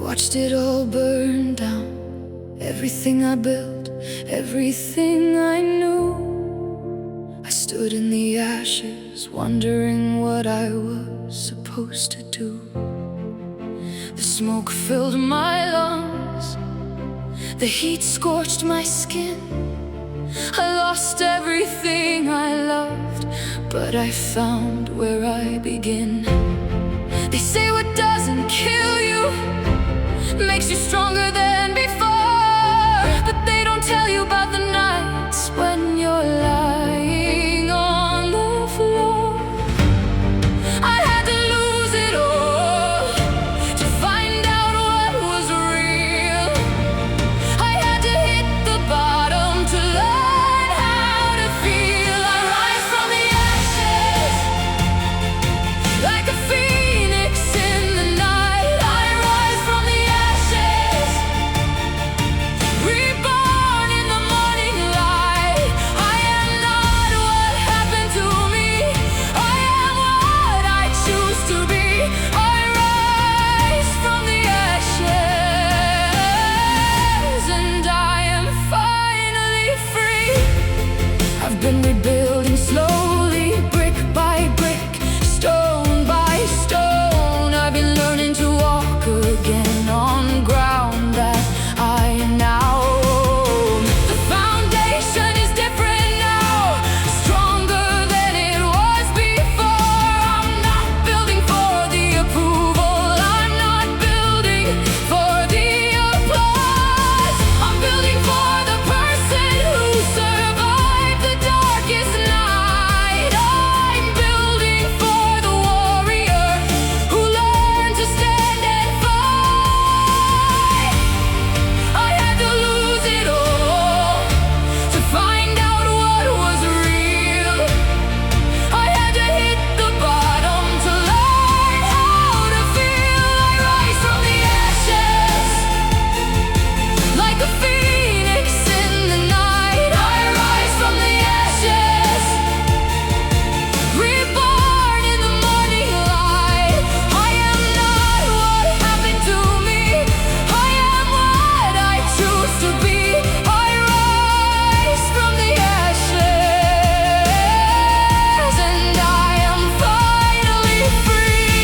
watched it all burn down. Everything I built, everything I knew. I stood in the ashes, wondering what I was supposed to do. The smoke filled my lungs, the heat scorched my skin. I lost everything I loved, but I found where I begin. They say what doesn't kill you makes you stronger than before, but they don't tell you about the nights when you're lying on the floor. I had to lose it all to find out what was real. I had to hit the bottom to learn how to feel. I rise from the ashes like a phoenix in the night. I rise from the ashes, reborn in the morning light. I am not what happened to me, I am what I choose to be. I rise from the ashes, and I am finally free. I've been rebuilding slowly, brick by brick, stone by stone. I've been learning to walk again on ground that I now own. The foundation is different now, stronger than it was before. I'm not building for the approval, I'm not building for the applause. I'm building for the person who survived the darkest night. I'm building for the warrior who learned to stand and fight. I had to lose it all to find out what was real. I had to hit the bottom to learn how to feel. I rise from the ashes like a phoenix in the night. I rise from the ashes, reborn in the morning light. I am not what happened to me, I am what I choose to be. I rise from the ashes, and I am finally free.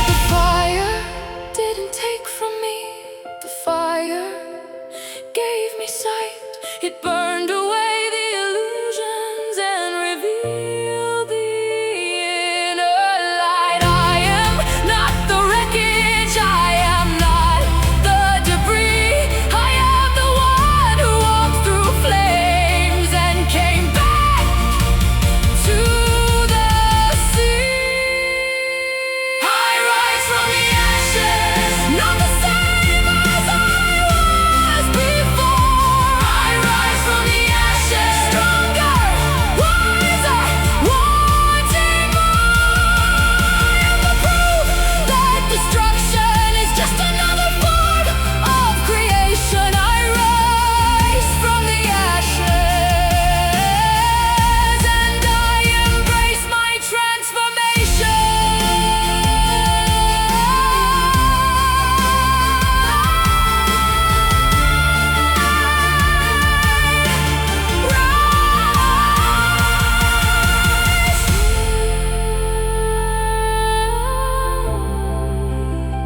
The fire didn't take from me, the fire gave me sight. It burned away the illusions and revealed the inner light. I am not the wreckage, I am not the debris. I am the one who walked through flames and came back to the sea. I rise from the ashes, not the same as I was before. I rise from the ashes, stronger, wiser, wanting more. I am the proof that destruction is just another form of creation. I rise from the ashes, and I embrace my transformation.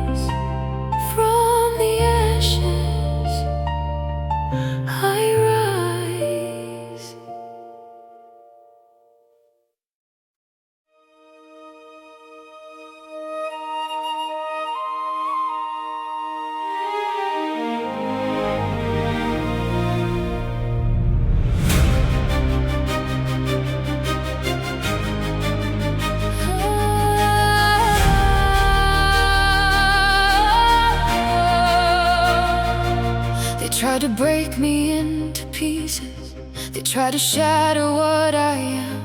Rise from the ashes, I rise. They try to break me into pieces, they try to shatter what I am.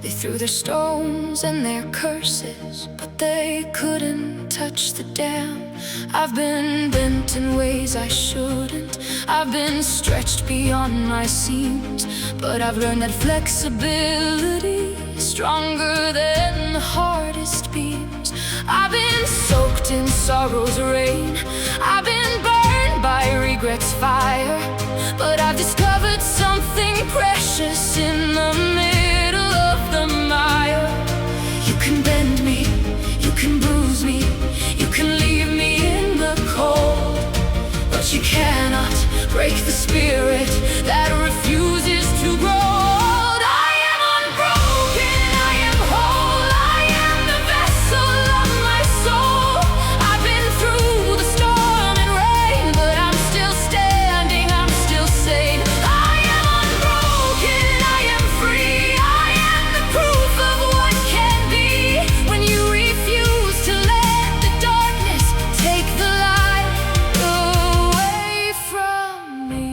They threw their stones and their curses, but they couldn't touch the dam. I've been bent in ways I shouldn't. I've been stretched beyond my seams, but I've learned that flexibility is stronger than the hardest beams. I've been soaked in sorrow's rain. I've been burned by regret's fire, but I've discovered something precious in the middle of the mire. You can bend me, you can bruise me, you can leave me in the cold, but you cannot break the spirit that refuses to grow old. I am unbroken, I am whole, I am the vessel of my soul. I've been through the storm and rain, but I'm still standing, I'm still sane. I am unbroken, I am free, I am the proof of what can be. When you refuse to let the darkness take the light away from me.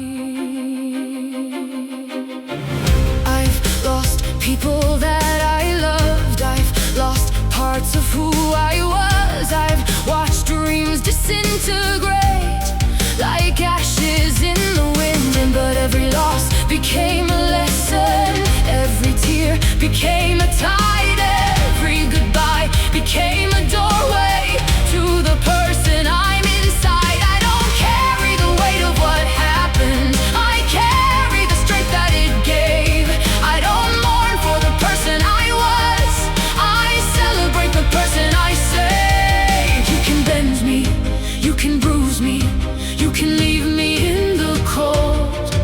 I've lost people that I loved, I've lost parts of who I was. I've watched dreams disintegrate like ashes in the wind, but every loss became a lesson. Every tear became a tide. Every goodbye became a doorway to the person I'm inside. I don't carry the weight of what happened, I carry the strength that it gave. I don't mourn for the person I was, I celebrate the person I saved. You can bend me, you can bruise me, you can leave me in the cold,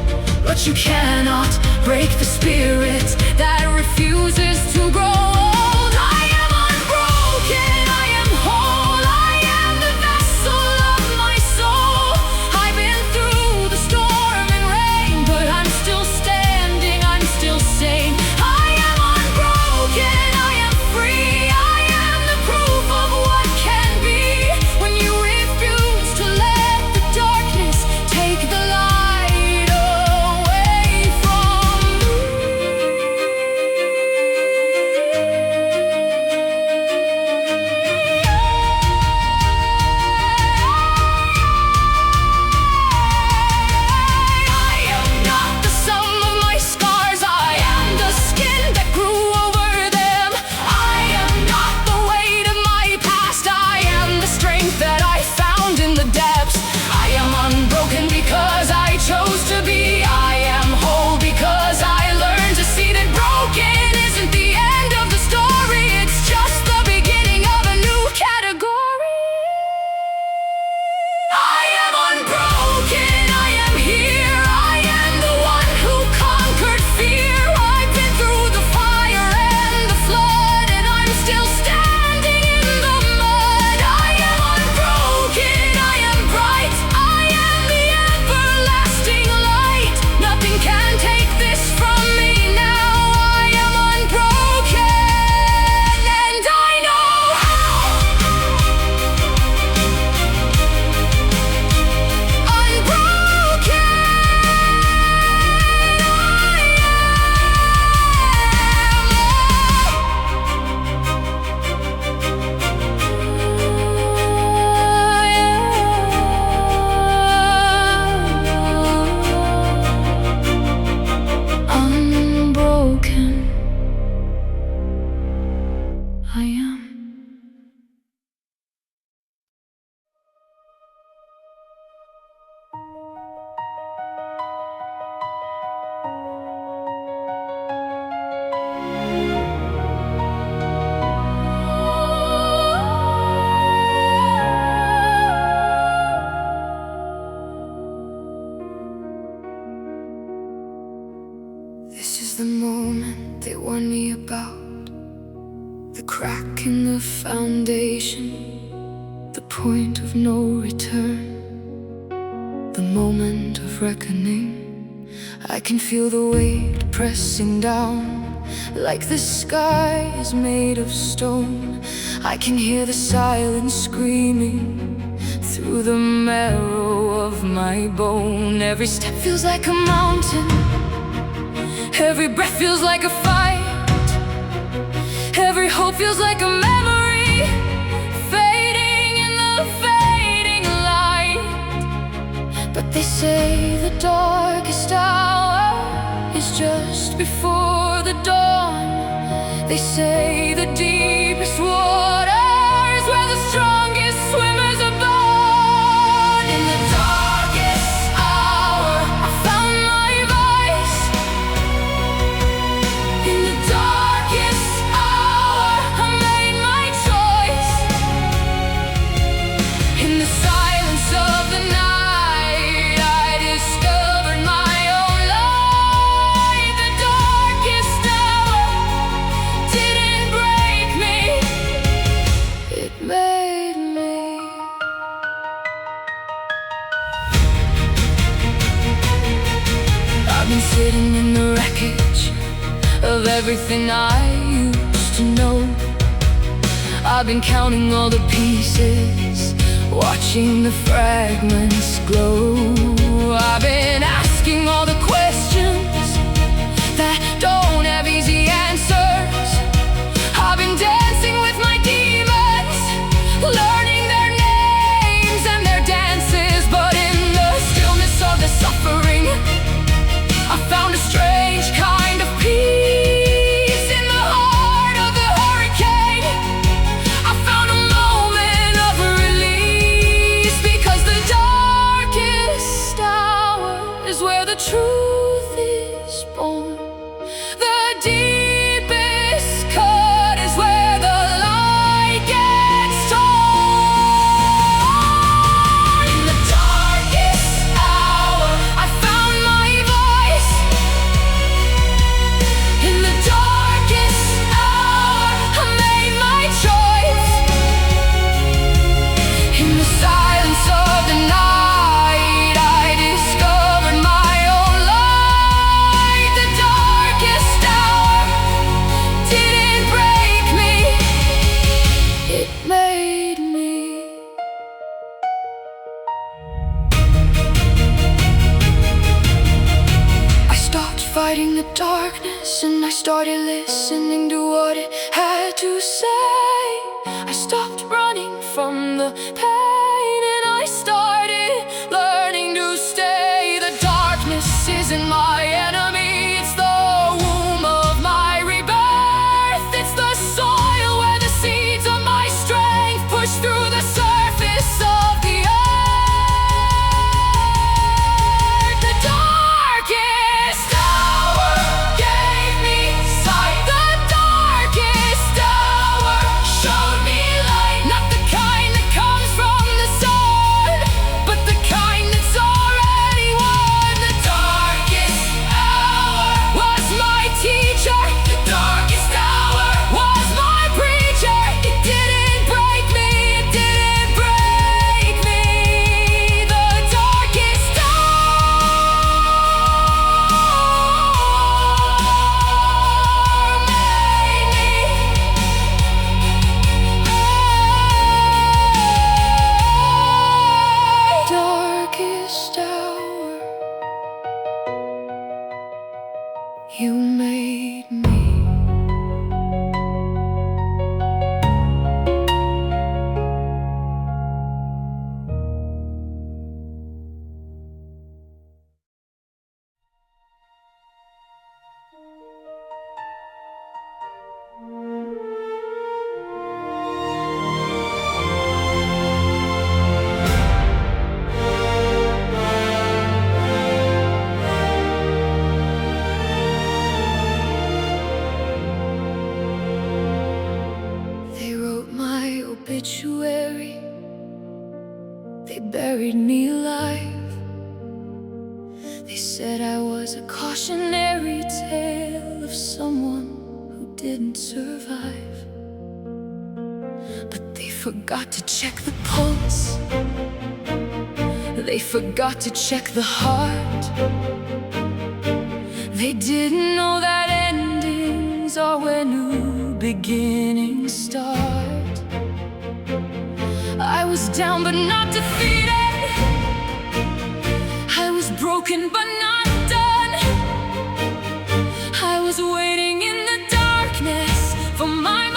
but you cannot break the spirit that refuses to grow old. I am unbroken, I am whole, I am the vessel of my soul. I've been through the storm and rain, but I'm still standing, I'm still sane. I am unbroken, I am free, I am the proof of what can be. When you refuse to let the darkness take the light away from me. I am not the sum of my scars, I am the skin that grew over them. I am not the weight of my past, I am the strength that I found in the depths. I am unbroken because I chose to be. I am whole because I learned to see that broken isn't the end of the story, it's just the beginning of a new category. I am unbroken, I am here, I am the one who conquered fear. I've been through the fire and the flood, and I'm still standing in the mud. I am unbroken, I am bright, I am the everlasting light. Nothing can take this from me now. I am unbroken, and I know how. Unbroken, unbroken, I am. This is the moment they warned me about, the crack in the foundation, the point of no return, the moment of reckoning. I can feel the weight pressing down, like the sky is made of stone. I can hear the silence screaming through the marrow of my bone. Every step feels like a mountain, every breath feels like a fight. Every hope feels like a memory, fading in the fading light. But they say the darkest hour is just before the dawn. They say the deepest waters where the strongest swimmers are born. In the darkest hour, I found my voice. In the darkest hour, I made my choice. In the silence of the night, I discovered my own light. The darkest hour didn't break me, it made me. I've been sitting in the wreckage of everything I used to know. I've been counting all the pieces, watching the fragments glow. I've been asking all the questions that don't have easy answers. I've been dancing with my demons, learning their names and their dances. But in the stillness of the suffering, I found a strange kind of peace. In the heart of the hurricane, I found a moment of release. Because the darkest hour is where the truth is born. The deepest cut is where the light gets torn. In the darkest hour, I found my voice. In the darkest hour, I made my choice. In the silence of the night, I discovered my own light. The darkest hour didn't break me, it made me. I stopped fighting the darkness and I started listening to what it had to say. I stopped running from the pain and I started learning to stay. The darkness isn't my enemy, it's the womb of my rebirth. It's the soil where the seeds of my strength push through the surface of the earth. The darkest hour gave me sight. The darkest hour showed me light. Not the kind that comes from the sun, but the kind that's already won. The darkest hour was my teacher. The darkest hour was my preacher. It didn't break me, it didn't break me. The darkest hour made me. Darkest hour, you made me. They wrote my obituary, they buried me alive. They said I was a cautionary tale of someone who didn't survive. But they forgot to check the pulse, they forgot to check the heart. They didn't know that endings are where new beginnings start. I was down but not defeated, I was broken but not done. I was waiting in the darkness for my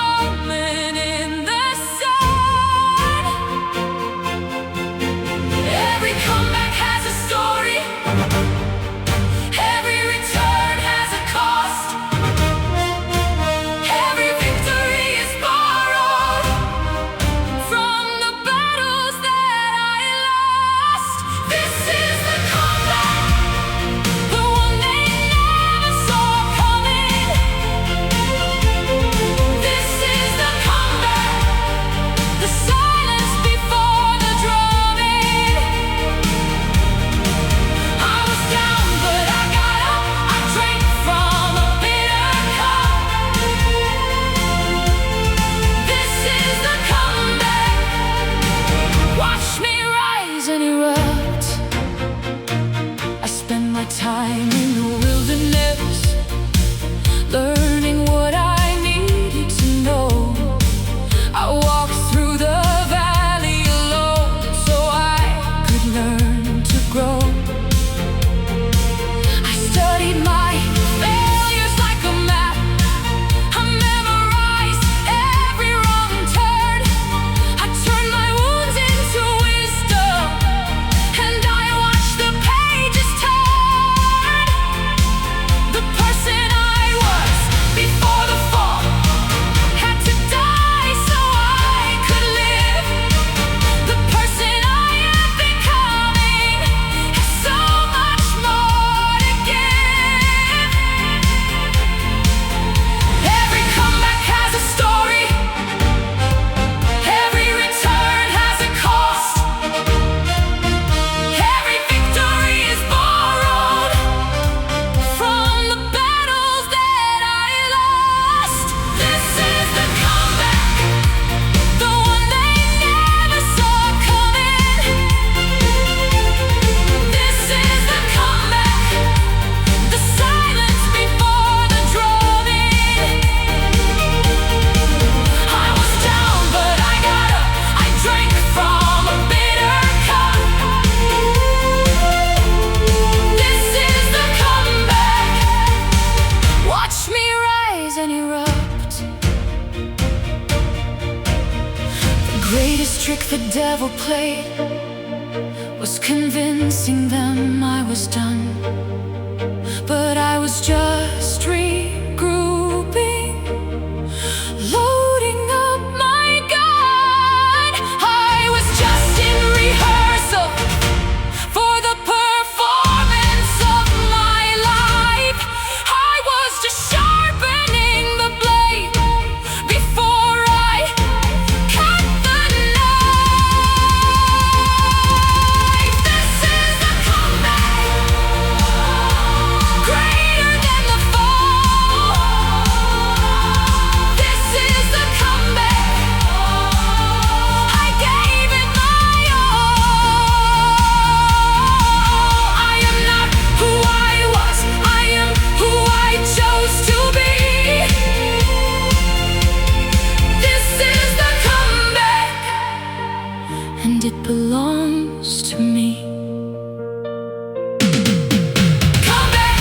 devil played was convincing them I was done, but I was just regrouping, loading up my gun. I was just in rehearsal for the performance of my life. I was just sharpening the blade before I cut the knife. This is a comeback greater than the fall. This is a comeback. I gave it my all. I am not who I was. I am who I chose to be. This is the comeback, and it belongs to me. Come back.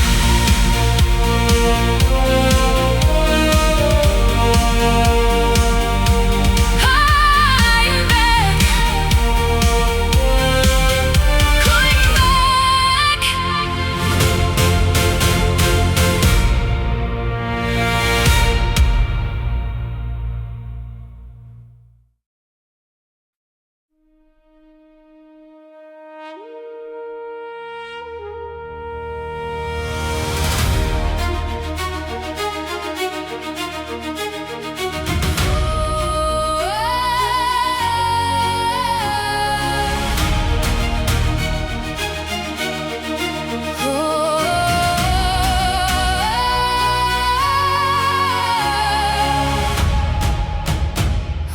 I'm back. Coming back.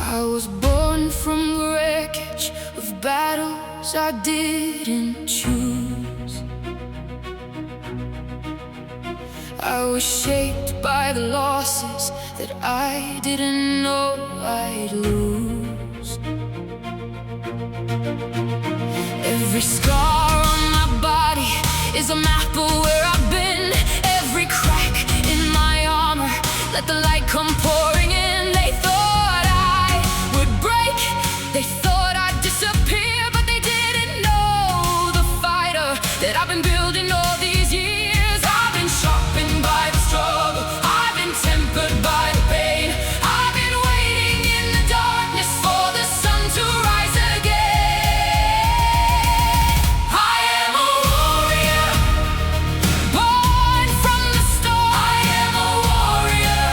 I was born from the wreckage of battles I didn't choose. I was shaped by the losses that I didn't know I'd lose. Every scar on my body is a map of where I've been. Every crack in my armor, let the light come pouring in. They thought I would break, they thought I'd disappear, but they didn't know the fighter that I've been building all these years. I've been sharpened by the struggle, I've been tempered by the pain. I've been waiting in the darkness for the sun to rise again. I am a warrior, born from the start. I am a warrior,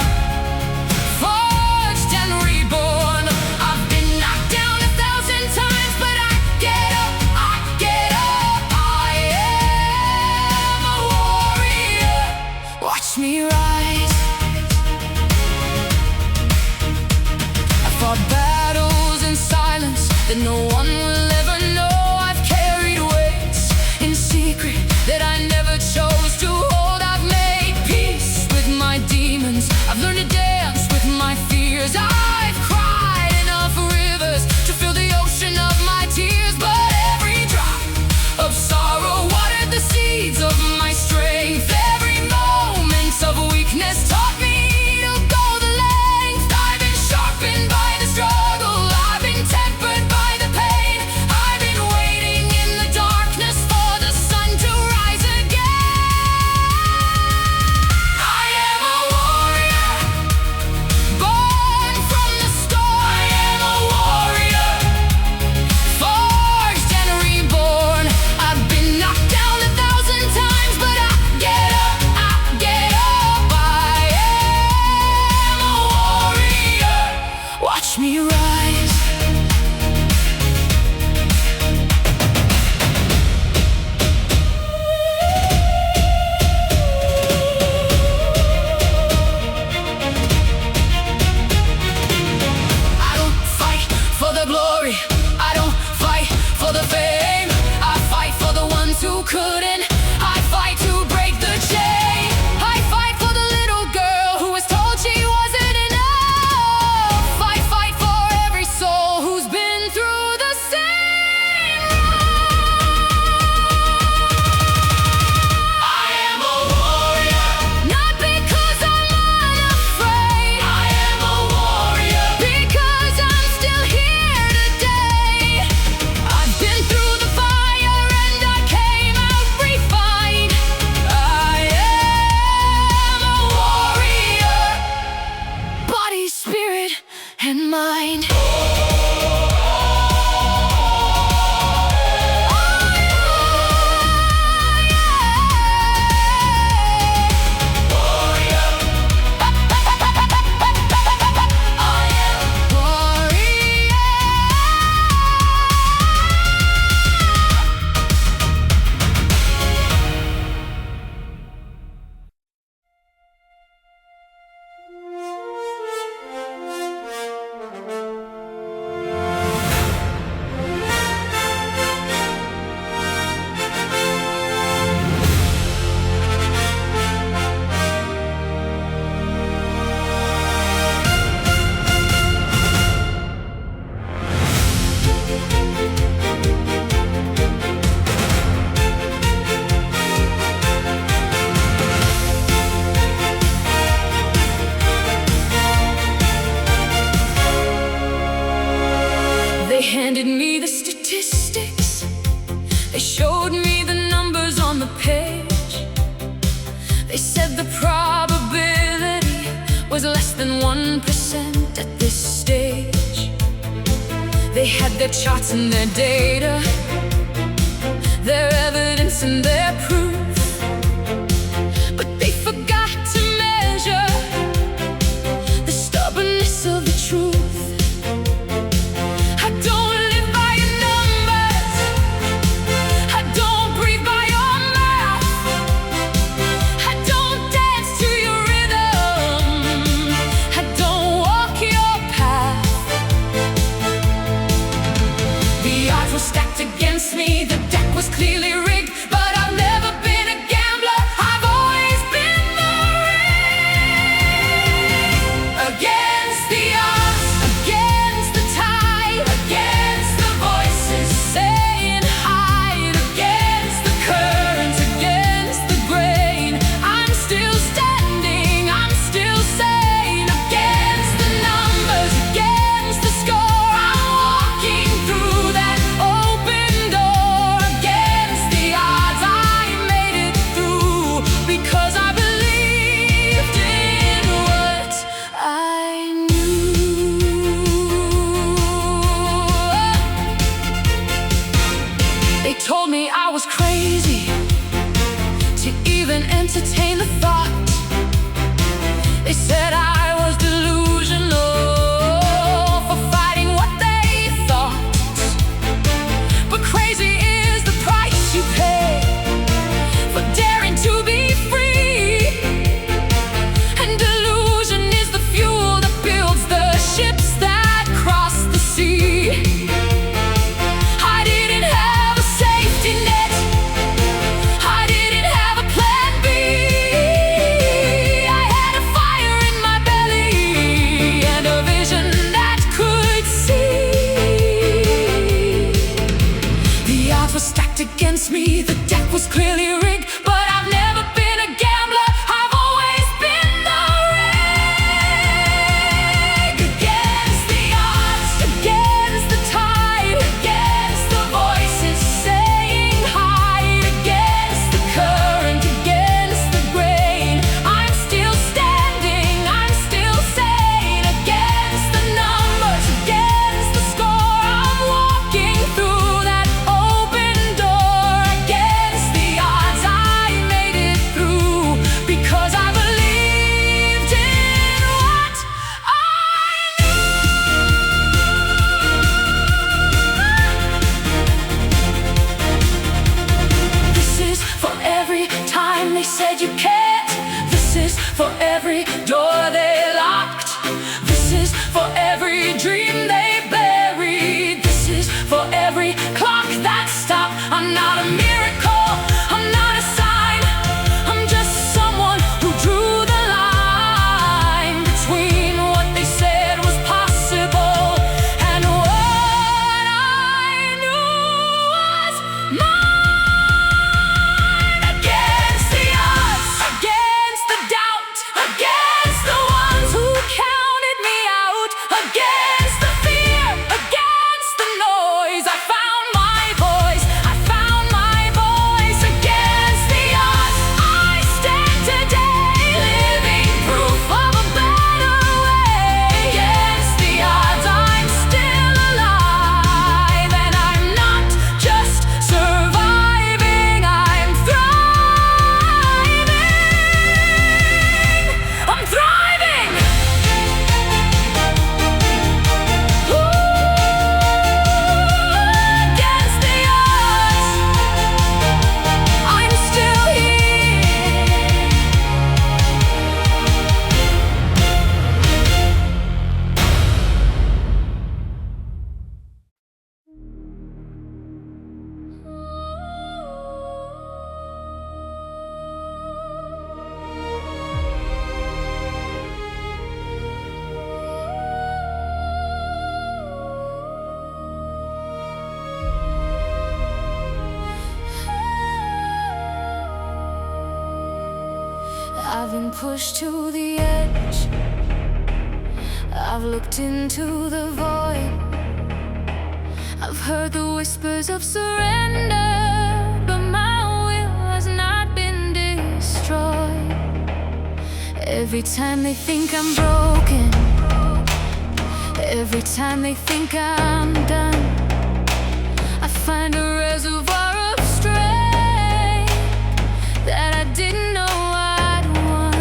the page. They said the probability was less than 1% at this stage. They had their charts and their data, their evidence and their proof, but they forgot to measure the stubbornness of the truth. I don't live by your numbers, I don't breathe by your mouth, I don't dance to your rhythm, I don't walk your path. The odds were stacked against me, the deck was clearly rigged, but I've never been a gambler, I've always been the ring. Against the odds, against the tide, against the voices saying hide, against the current, against the grain, I'm still standing, I'm still sane. Against the numbers, against the score, I'm walking through that open door. Against the odds, I made it through because I believed in what I knew. They told me I was crazy to even entertain the thought. They said I was delusional for fighting what they thought. But crazy is the price you pay for daring to be free, and delusion is the fuel that builds the ships that cross the sea. I didn't have a safety net, I didn't have a plan B. I had a fire in my belly and a vision that could see. The odds were stacked against me, the deck was clearly rigged, but I've never been a gambler, I've always been the ring. Against the odds, against the tide, against the voices saying hide, against the current, against the grain, I'm still standing, I'm still sane. Against the numbers, against the score, I'm walking through that open door. Against the odds, I made it through because I believed in what I knew. This is for every time they said you can't. This is for every door they locked. This is for every dream they buried. This is for every clock that stopped. I'm not a miracle, I'm not a sign, I'm just someone who drew the line between what they said was possible and what I knew was mine. Against the odds, against the doubt, against the ones who counted me out, against the fear, against the noise, I found my voice, I found my voice. Against the odds, I stand today, living proof of a better way. Against the odds, I'm still alive, and I'm not just surviving, I'm thriving. I'm thriving. Against the odds, I'm still here. I've been pushed to the edge, I've looked into the void, I've heard the whispers of surrender, but my will has not Every time they think I'm broken, every time they think I'm done, I find a reservoir of strength that I didn't know I'd won.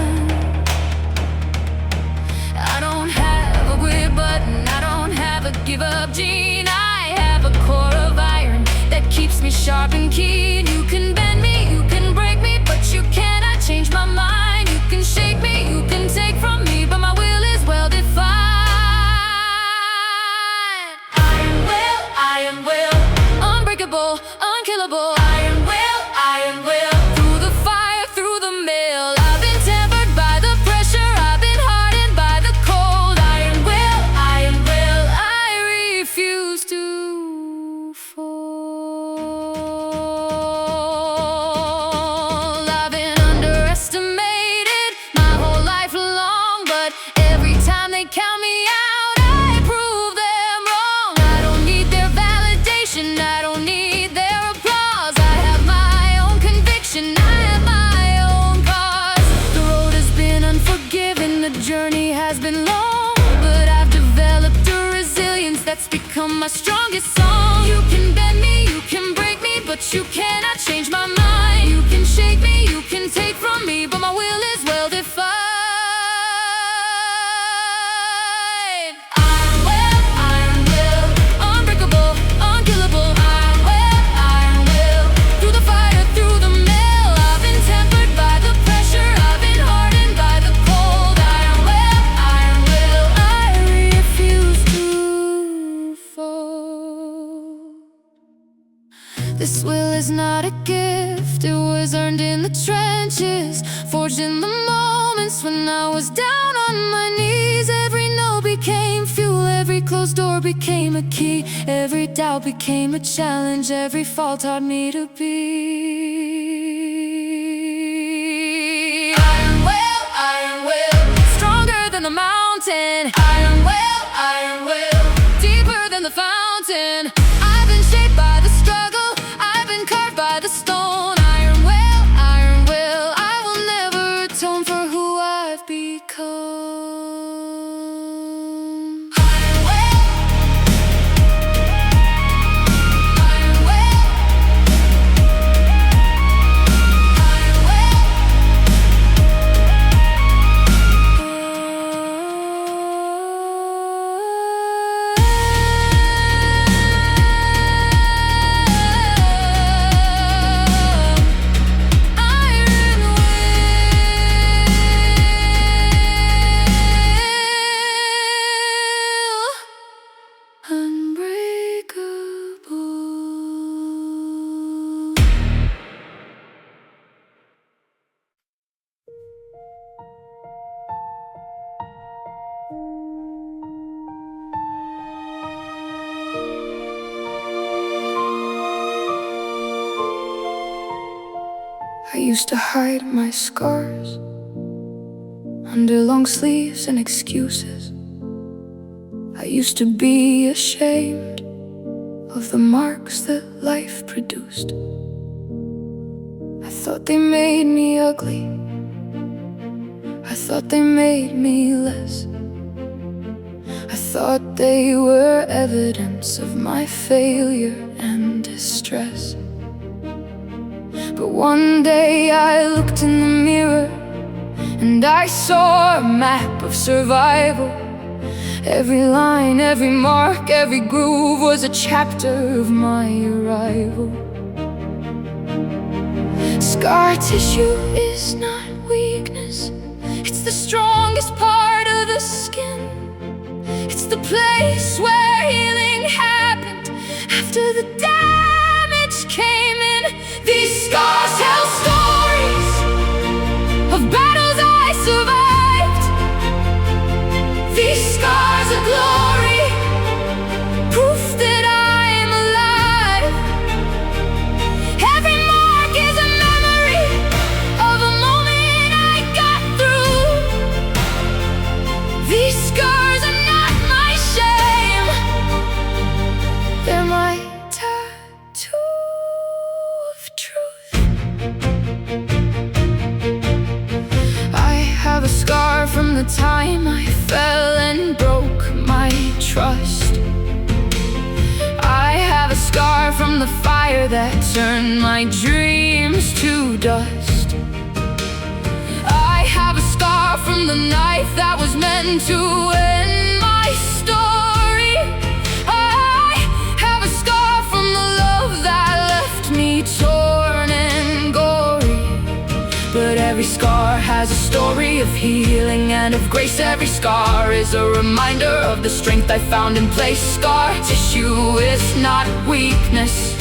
I don't have a quit button, I don't have a give up gene. I have a core of iron that keeps me sharp and keen. You can bend me, you can break me, but you cannot change my mind. You can shake me, you can take from me, but my will is well defined. Iron will, unbreakable, unkillable. Iron will, through the fire, through the mill. I've been tempered by the pressure, I've been hardened by the cold. Iron will, I refuse to fall. I've been underestimated my whole life long, but every time they count me out, I prove them wrong. I don't need their validation, I don't need their applause. I have my own conviction, I have my own cause. The road has been unforgiving, the journey has been long, but I've developed a resilience that's become my strongest song. You can bend me, you can break me, but you cannot change my mind. You can shake me, you can take from me, but my will is well defined. Iron will, unbreakable, unkillable. Iron will, through the fire, through the mill. I've been tempered by the pressure, I've been hardened by the cold. Iron will, I refuse to fall. This will is not a gift, it was earned in the trenches, forged in the moments when I was down on my knees. Every no became fuel, every closed door became a key. Every doubt became a challenge, every fall taught me to be. Iron will, stronger than the mountain. Iron will, deeper than the fountain. I've been shaped by the struggle, I've been carved by the stone. Iron will, I will never atone for who I've become. Iron will, I used to hide my scars under long sleeves and excuses. I used to be ashamed of the marks that life produced. I thought they made me ugly, I thought they made me less. I thought they were evidence of my failure and distress. But one day I looked in the mirror and I saw a map of survival. Every line, every mark, every groove was a chapter of my arrival. Scar tissue is not weakness, it's the strongest part of the skin. It's the place where healing happened after the damage came in. These scars tell stories of battles I survived. These scars are glory, proof that I'm alive. Every mark is a memory of a moment I got through. These scars are not my shame, they're my time. that turned my dreams to dust. I have a scar from the knife that was meant to end my story. I have a scar from the love that left me torn and gory. But every scar has a story of healing and of grace. Every scar is a reminder of the strength I found in place. Scar tissue is not weakness,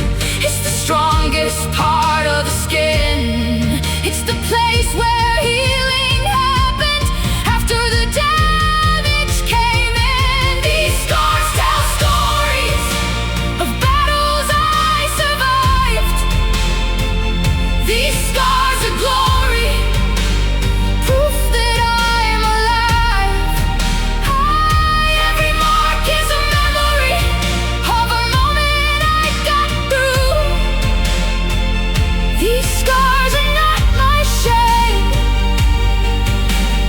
it's the strongest part of the skin. It's the place where healing happened after the damage came in. These scars tell stories of battles I survived. These scars are glory, proof that I'm alive. Every mark is a memory of a moment I got through. These scars are not my shame,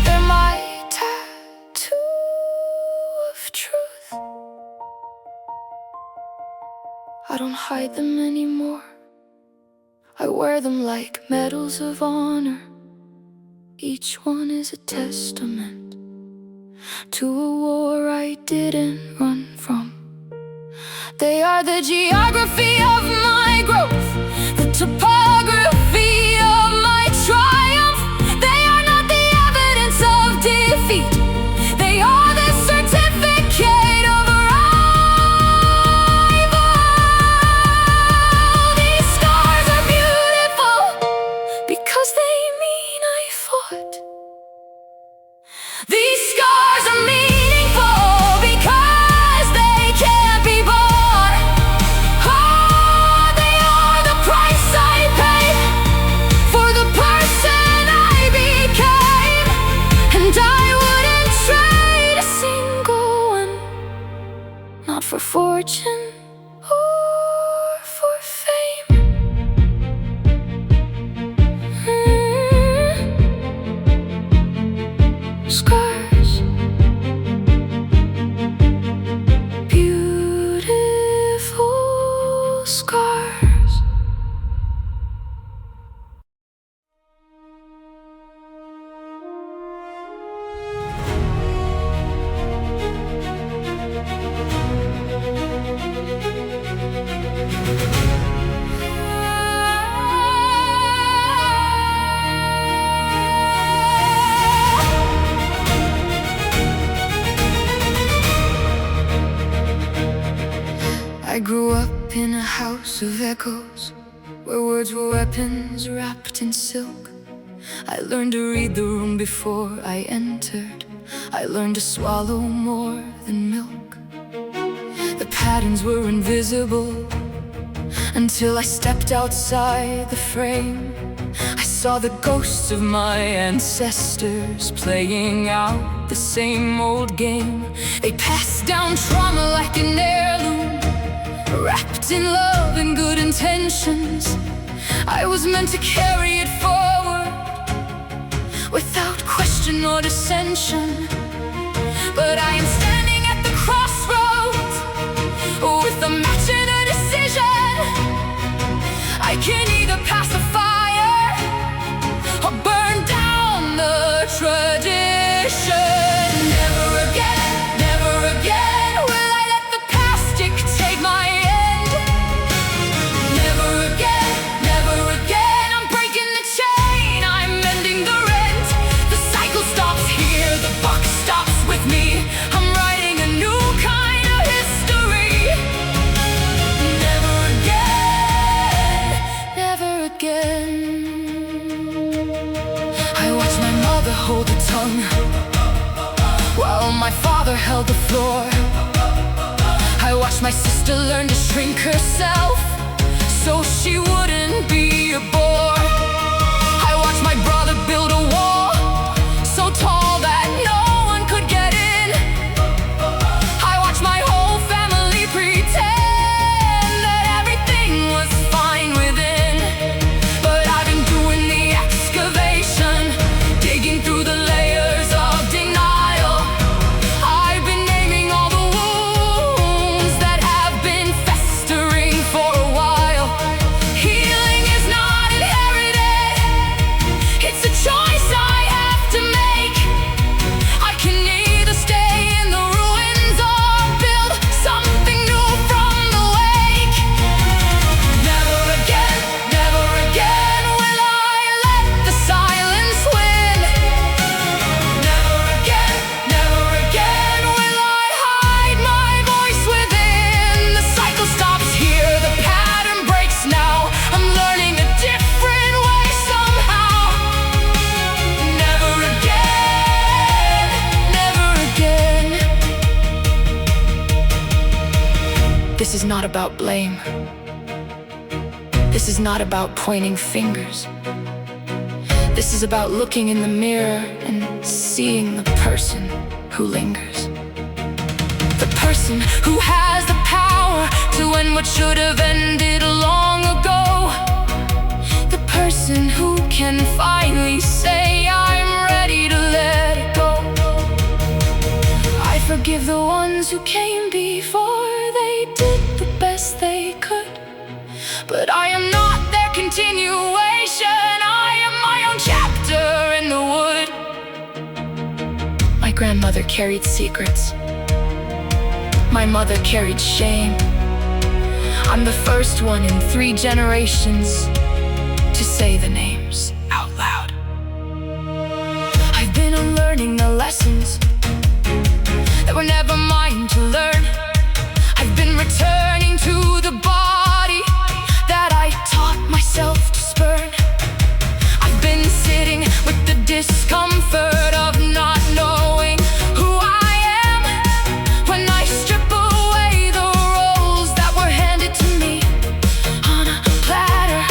they're my tattoo of truth. I don't hide them anymore, I wear them like medals of honor. Each one is a testament to a war I didn't run from. They are the geography of my growth, the topography of my triumph. They are not the evidence of defeat, they are the certificate of arrival. These scars are beautiful because they mean I fought. These scars are meaningful because they can't be bought. Oh, they are the price I paid for the person I became, and I wouldn't trade a single one, not for fortune or for fame. Scars, beautiful scars. I grew up in a house of echoes, where words were weapons wrapped in silk. I learned to read the room before I entered. I learned to swallow more than milk. The patterns were invisible until I stepped outside the frame. I saw the ghosts of my ancestors playing out the same old game. They passed down trauma like an heirloom, wrapped in love and good intentions. I was meant to carry it forward without question or dissension. But I am standing at the crossroads with a match and a decision. I can either pass the fire or burn down the tradition. Never again, never again will I let the past dictate my end. Never again, never again, I'm breaking the chain, I'm mending the rent. The cycle stops here, the buck stops with me. I'm writing a new kind of history. Never again, never again. I watched my mother hold her tongue while my father held the floor. I watched my sister learn to shrink herself so she wouldn't be a bore. I watched my brother build a wall so tall that no one could get in. I watched my whole family pretend that everything was fine within. But I've been doing the excavation, digging through the layers of denial. I've been naming all the wounds that have been festering for a while. not about blame. This is not about pointing fingers. This is about looking in the mirror and seeing the person who lingers. The person who has the power to end what should have ended long ago. The person who can finally say, I'm ready to let it go. I forgive the ones who came before. They did the best they could, but I am not their continuation. I am my own chapter in the wood. My grandmother carried secrets. My mother carried shame. I'm the first one in 3 generations to say the names out loud. I've been unlearning the lessons that were never mine to learn. I've been returning to the body that I taught myself to spurn. I've been sitting with the discomfort of not knowing who I am when I strip away the roles that were handed to me on a platter.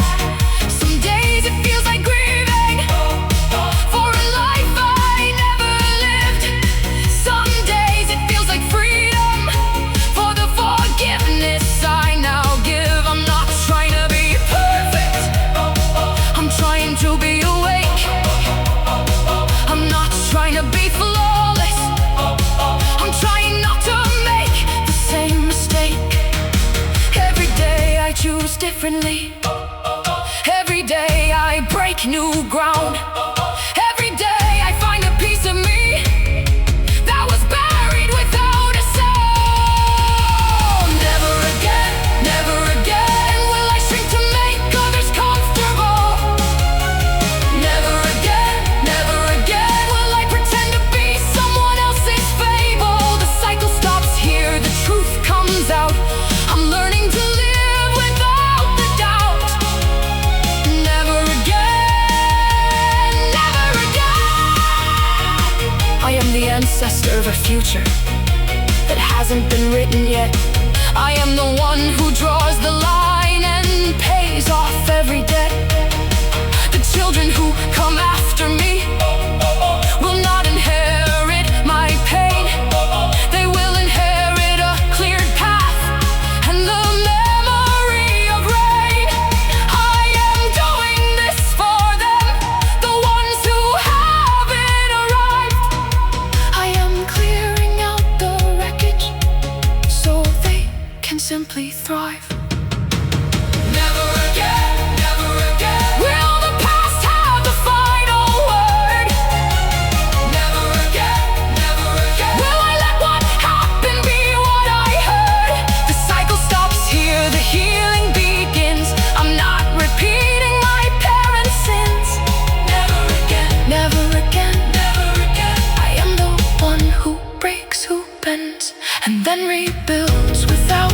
Some days it feels like grieving for a life I never lived. Some days it feels like freedom for the forgiveness I now give. I'm not trying to be perfect, I'm trying to be awake. I'm not trying to be flawless, I'm trying not to make the same mistake. Every day I choose differently. Every day I break new ground. Every day I find a piece of me that was buried without a sound. Never again, never again will I shrink to make others comfortable. Never again, never again will I pretend to be someone else's fable. The cycle stops here, the truth comes out. I'm learning to live without the doubt. Never again, never again. I am the ancestor of a future that hasn't been written yet. I am the one who draws the line and pays off every debt. The children who come after me will not inherit my pain. They will inherit a cleared path and the memory of rain. I am doing this for them, the ones who haven't arrived. I am clearing out the wreckage so they can simply thrive. Never again, never again will the past have the final word. Never again, never again will I let what happened be what I heard. The cycle stops here, the healing begins. I'm not repeating my parents' sins. Never again, never again, never again. I am the one who breaks, who bends, and then rebuilds without